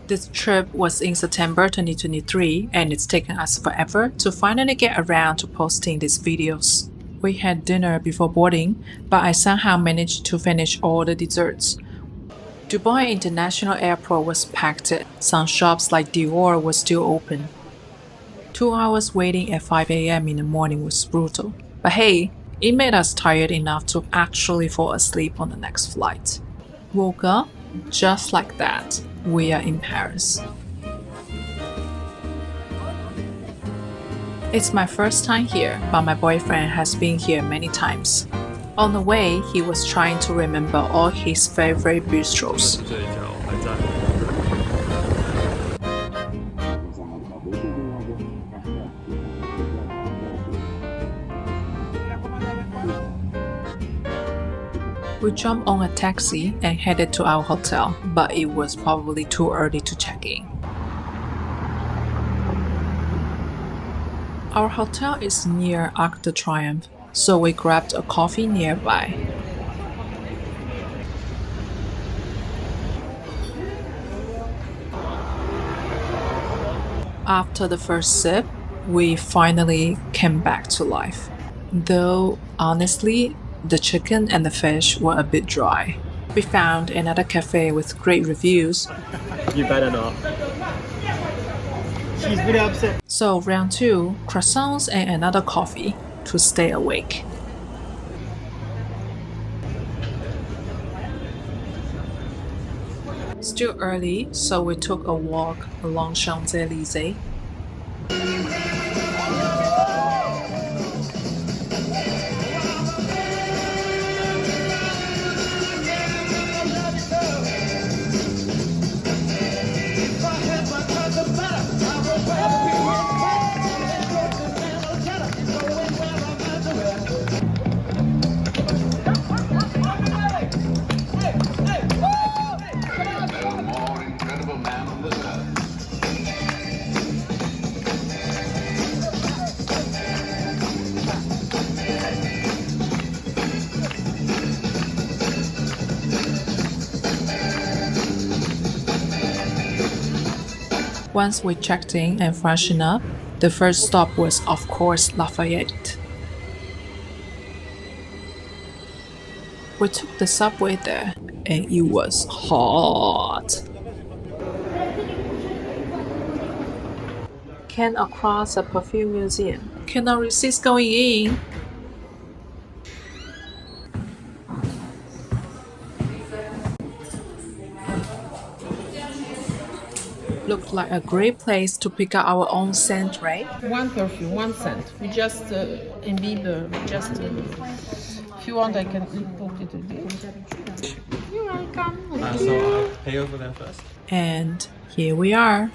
This trip was in September 2023 and it's taken us forever to finally get around to posting these videos. We had dinner before boarding, but I somehow managed to finish all the desserts. Dubai International Airport was packed. Some shops like Dior were still open. 2 hours waiting at 5 a.m. in the morning was brutal. But hey, it made us tired enough to actually fall asleep on the next flight. Woke up, just like that, we are in Paris. It's my first time here, but my boyfriend has been here many times. On the way, he was trying to remember all his favorite bistros. We jumped on a taxi and headed to our hotel, but it was probably too early to check in. Our hotel is near Arc de Triomphe, so we grabbed a coffee nearby. After the first sip, we finally came back to life. Though, honestly, the chicken and the fish were a bit dry. We found another cafe with great reviews. You better not. She's really upset. So round 2, croissants and another coffee to stay awake. Still early, so we took a walk along Champs-Élysées. Once we checked in and freshened up, the first stop was of course Lafayette. We took the subway there and it was hot. Came across a perfume museum. Cannot resist going in. Looked like a great place to pick out our own scent, right? One perfume, 1 cent. We just imbibe, if you want I can put it a bit. You're welcome. So I'll pay over there first. And here we are.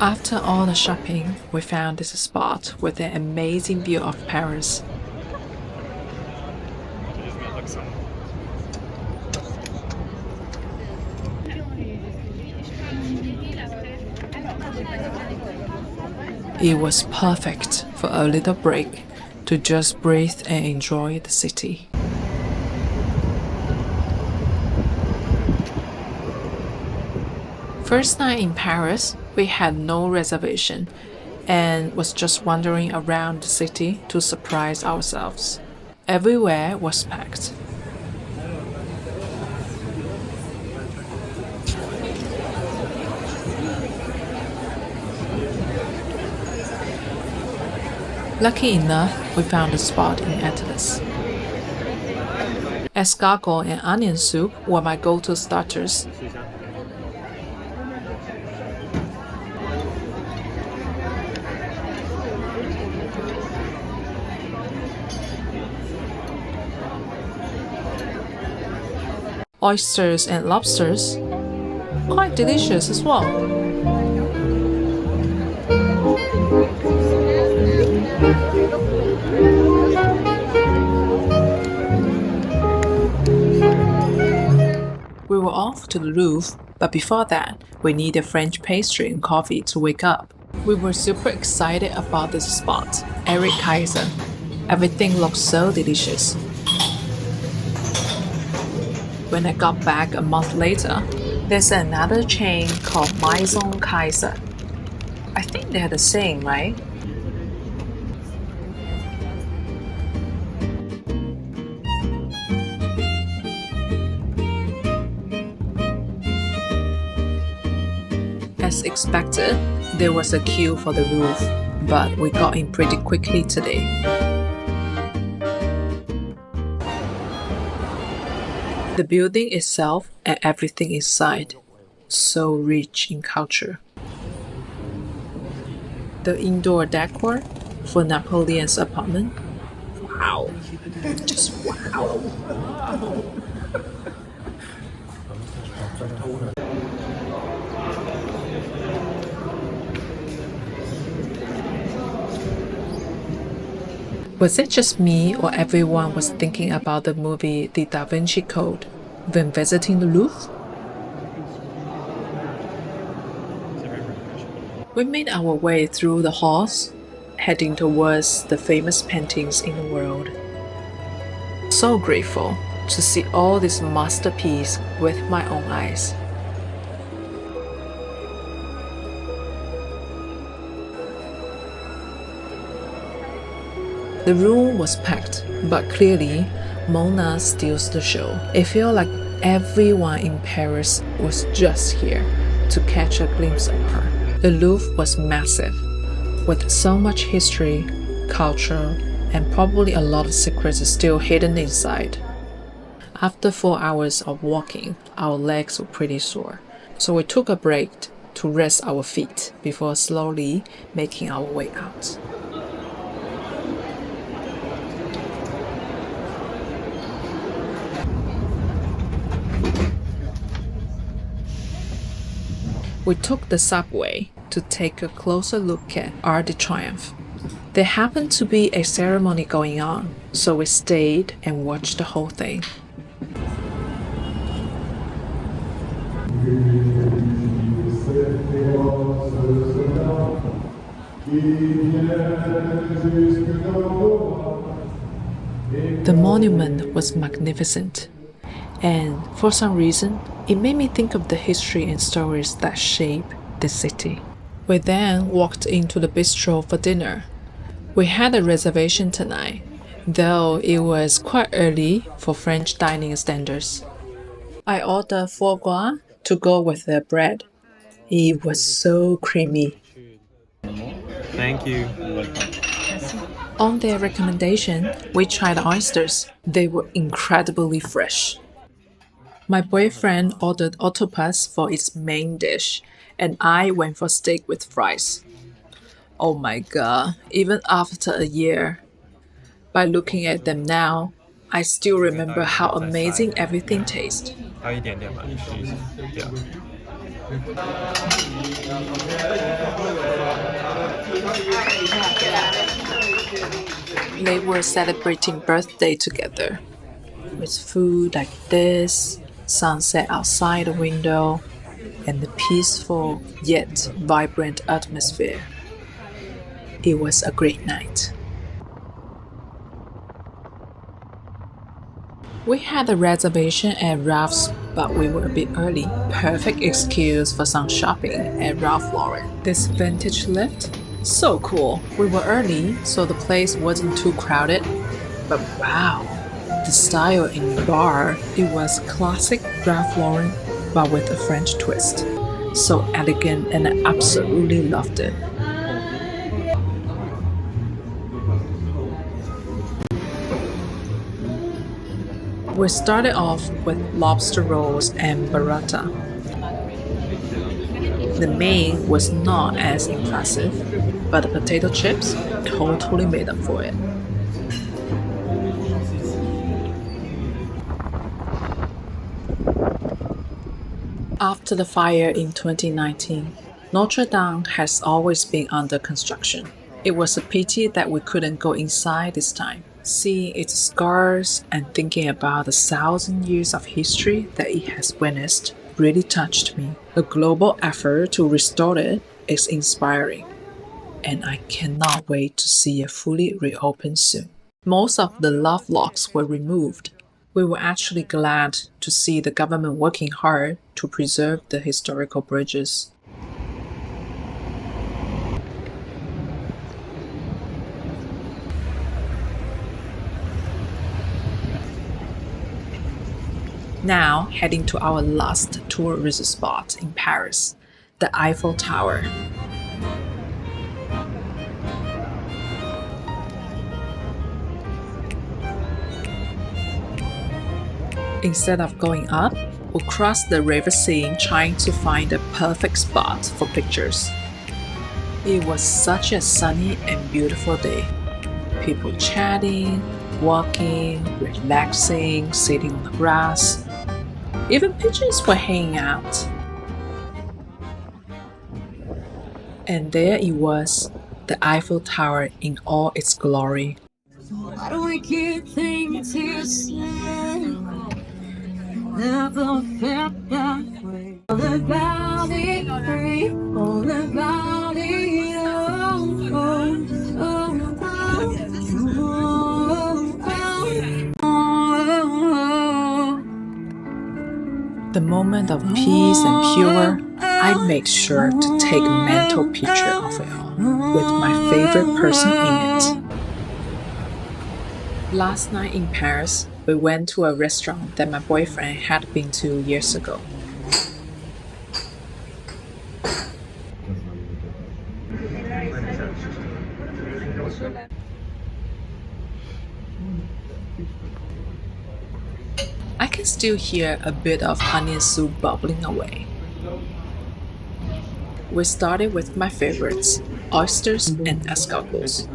After all the shopping, we found this spot with an amazing view of Paris. It was perfect for a little break to just breathe and enjoy the city. First night in Paris, we had no reservation and was just wandering around the city to surprise ourselves. Everywhere was packed. Lucky enough, we found a spot in Atlas. Escargot and onion soup were my go-to starters. Oysters and lobsters, quite delicious as well. We were all off to the Louvre, but before that, we needed French pastry and coffee to wake up. We were super excited about this spot, Eric Kayser. Everything looked so delicious. When I got back a month later, there's another chain called Maison Kayser. I think they're the same, right? As expected, there was a queue for the Louvre, but we got in pretty quickly today. The building itself and everything inside, so rich in culture. The indoor decor for Napoleon's apartment, wow, just wow. Was it just me or everyone was thinking about the movie The Da Vinci Code when visiting the Louvre? We made our way through the halls, heading towards the famous paintings in the world. So grateful to see all this masterpiece with my own eyes. The room was packed, but clearly, Mona steals the show. It felt like everyone in Paris was just here to catch a glimpse of her. The Louvre was massive, with so much history, culture, and probably a lot of secrets still hidden inside. After 4 hours of walking, our legs were pretty sore, so we took a break to rest our feet before slowly making our way out. We took the subway to take a closer look at Arc de Triomphe. There happened to be a ceremony going on, so we stayed and watched the whole thing. The monument was magnificent, and for some reason, it made me think of the history and stories that shape the city. We then walked into the Bistro for dinner. We had a reservation tonight, though it was quite early for French dining standards. I ordered foie gras to go with the bread. It was so creamy. Thank you. On their recommendation, we tried oysters. They were incredibly fresh. My boyfriend ordered octopus for its main dish, and I went for steak with fries. Oh my god, even after a year. By looking at them now, I still remember how amazing everything tastes. 还有一点点吧，试一下。对啊。They were celebrating birthday together, with food like this, sunset outside the window, and the peaceful yet vibrant atmosphere. It was a great night. We had a reservation at Ralph's, but we were a bit early. Perfect excuse for some shopping at Ralph Lauren. This vintage lift? So cool. We were early, so the place wasn't too crowded. But wow, the style in the bar, it was classic Ralph Lauren, but with a French twist. So elegant, and I absolutely loved it. We started off with lobster rolls and burrata. The main was not as impressive, but the potato chips totally made up for it. After the fire in 2019, Notre Dame has always been under construction. It was a pity that we couldn't go inside this time. Seeing its scars and thinking about the 1,000 years of history that it has witnessed, really touched me. The global effort to restore it is inspiring, and I cannot wait to see it fully reopen soon. Most of the love locks were removed. We were actually glad to see the government working hard to preserve the historical bridges. Now, heading to our last tourist spot in Paris, the Eiffel Tower. Instead of going up, we'll cross the river Seine trying to find the perfect spot for pictures. It was such a sunny and beautiful day. People chatting, walking, relaxing, sitting on the grass. Even pigeons were hanging out. And there it was, the Eiffel Tower in all its glory. What a wicked thing to say. Never felt that way. All about it, free. All about it, oh, oh, oh, oh, oh, oh. The moment of peace and pure, I made sure to take a mental picture of it all, with my favorite person in it. Last night in Paris, we went to a restaurant that my boyfriend had been to years ago. I can still hear a bit of onion soup bubbling away. We started with my favorites, oysters and escargots.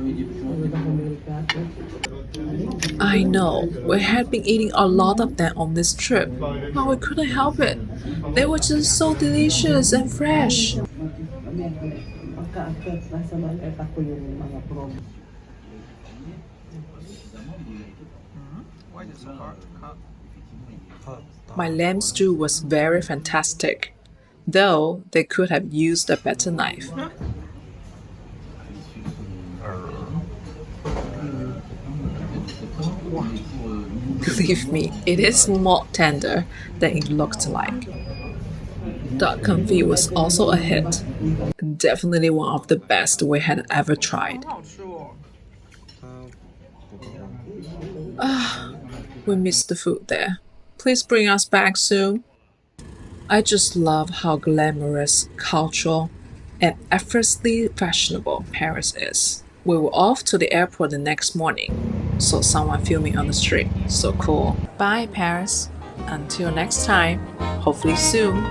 I know, we had been eating a lot of them on this trip, but we couldn't help it. They were just so delicious and fresh. My lamb stew was very fantastic, though they could have used a better knife. Believe me, it is more tender than it looked like. Duck confit was also a hit. Definitely one of the best we had ever tried. We missed the food there. Please bring us back soon. I just love how glamorous, cultural, and effortlessly fashionable Paris is. We were off to the airport the next morning. Saw someone filming on the street. So cool. Bye, Paris. Until next time. Hopefully soon.